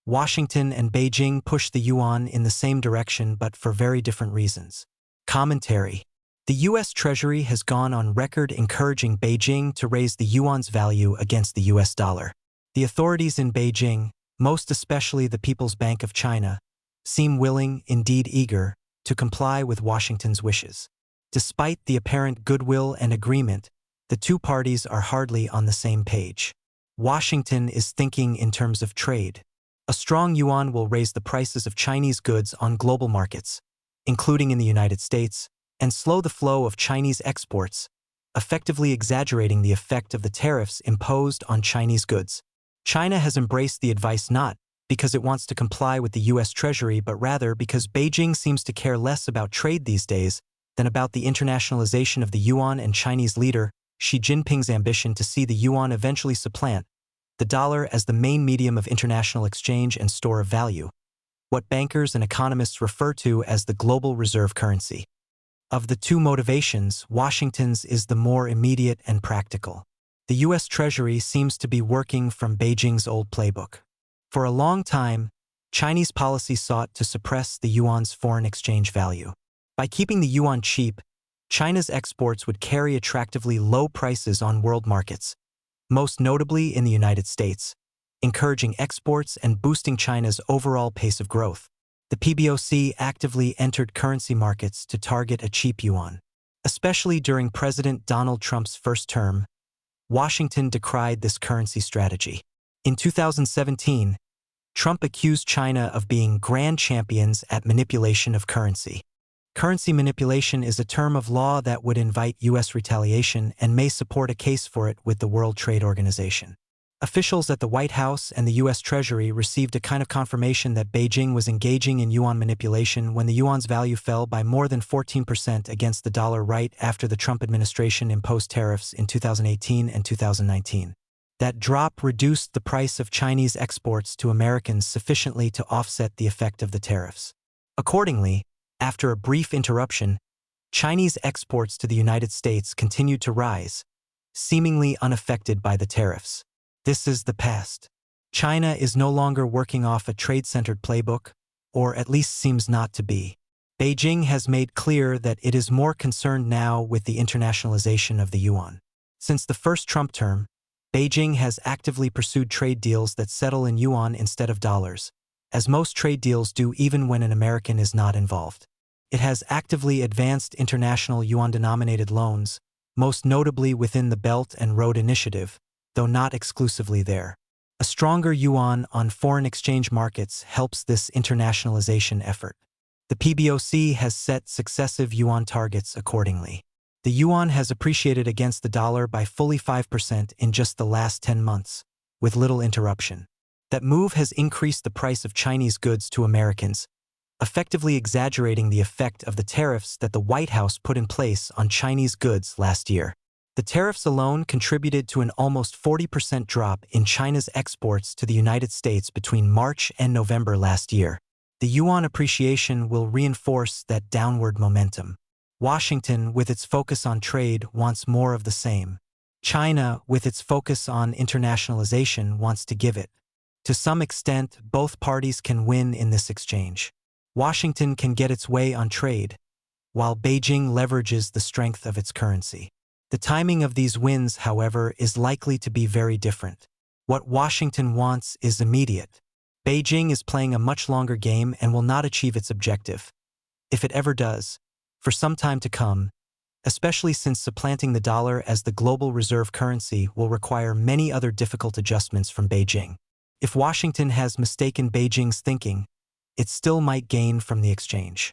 Washington and Beijing push the yuan in the same direction but for very different reasons. Commentary. The U.S. Treasury has gone on record encouraging Beijing to raise the yuan's value against the U.S. dollar. The authorities in Beijing, most especially the People's Bank of China, seem willing, indeed eager, to comply with Washington's wishes. Despite the apparent goodwill and agreement, the two parties are hardly on the same page. Washington is thinking in terms of trade. A strong yuan will raise the prices of Chinese goods on global markets, including in the United States, and slow the flow of Chinese exports, effectively exaggerating the effect of the tariffs imposed on Chinese goods. China has embraced the advice not because it wants to comply with the U.S. Treasury, but rather because Beijing seems to care less about trade these days than about the internationalization of the yuan and Chinese leader Xi Jinping's ambition to see the yuan eventually supplant the dollar as the main medium of international exchange and store of value, what bankers and economists refer to as the global reserve currency. Of the two motivations, Washington's is the more immediate and practical. The U.S. Treasury seems to be working from Beijing's old playbook. For a long time, Chinese policy sought to suppress the yuan's foreign exchange value. By keeping the yuan cheap, China's exports would carry attractively low prices on world markets, most notably in the United States, encouraging exports and boosting China's overall pace of growth. The PBOC actively entered currency markets to target a cheap yuan. Especially during President Donald Trump's first term, Washington decried this currency strategy. In 2017, Trump accused China of being grand champions at manipulation of currency. Currency manipulation is a term of law that would invite U.S. retaliation and may support a case for it with the World Trade Organization. Officials at the White House and the U.S. Treasury received a kind of confirmation that Beijing was engaging in yuan manipulation when the yuan's value fell by more than 14% against the dollar right after the Trump administration imposed tariffs in 2018 and 2019. That drop reduced the price of Chinese exports to Americans sufficiently to offset the effect of the tariffs. Accordingly, after a brief interruption, Chinese exports to the United States continued to rise, seemingly unaffected by the tariffs. This is the past. China is no longer working off a trade-centered playbook, or at least seems not to be. Beijing has made clear that it is more concerned now with the internationalization of the yuan. Since the first Trump term, Beijing has actively pursued trade deals that settle in yuan instead of dollars, as most trade deals do even when an American is not involved. It has actively advanced international yuan-denominated loans, most notably within the Belt and Road Initiative, though not exclusively there. A stronger yuan on foreign exchange markets helps this internationalization effort. The PBOC has set successive yuan targets accordingly. The yuan has appreciated against the dollar by fully 5% in just the last 10 months, with little interruption. That move has increased the price of Chinese goods to Americans, effectively exaggerating the effect of the tariffs that the White House put in place on Chinese goods last year. The tariffs alone contributed to an almost 40% drop in China's exports to the United States between March and November last year. The yuan appreciation will reinforce that downward momentum. Washington, with its focus on trade, wants more of the same. China, with its focus on internationalization, wants to give it. To some extent, both parties can win in this exchange. Washington can get its way on trade, while Beijing leverages the strength of its currency. The timing of these wins, however, is likely to be very different. What Washington wants is immediate. Beijing is playing a much longer game and will not achieve its objective, if it ever does, for some time to come, especially since supplanting the dollar as the global reserve currency will require many other difficult adjustments from Beijing. If Washington has mistaken Beijing's thinking, it still might gain from the exchange.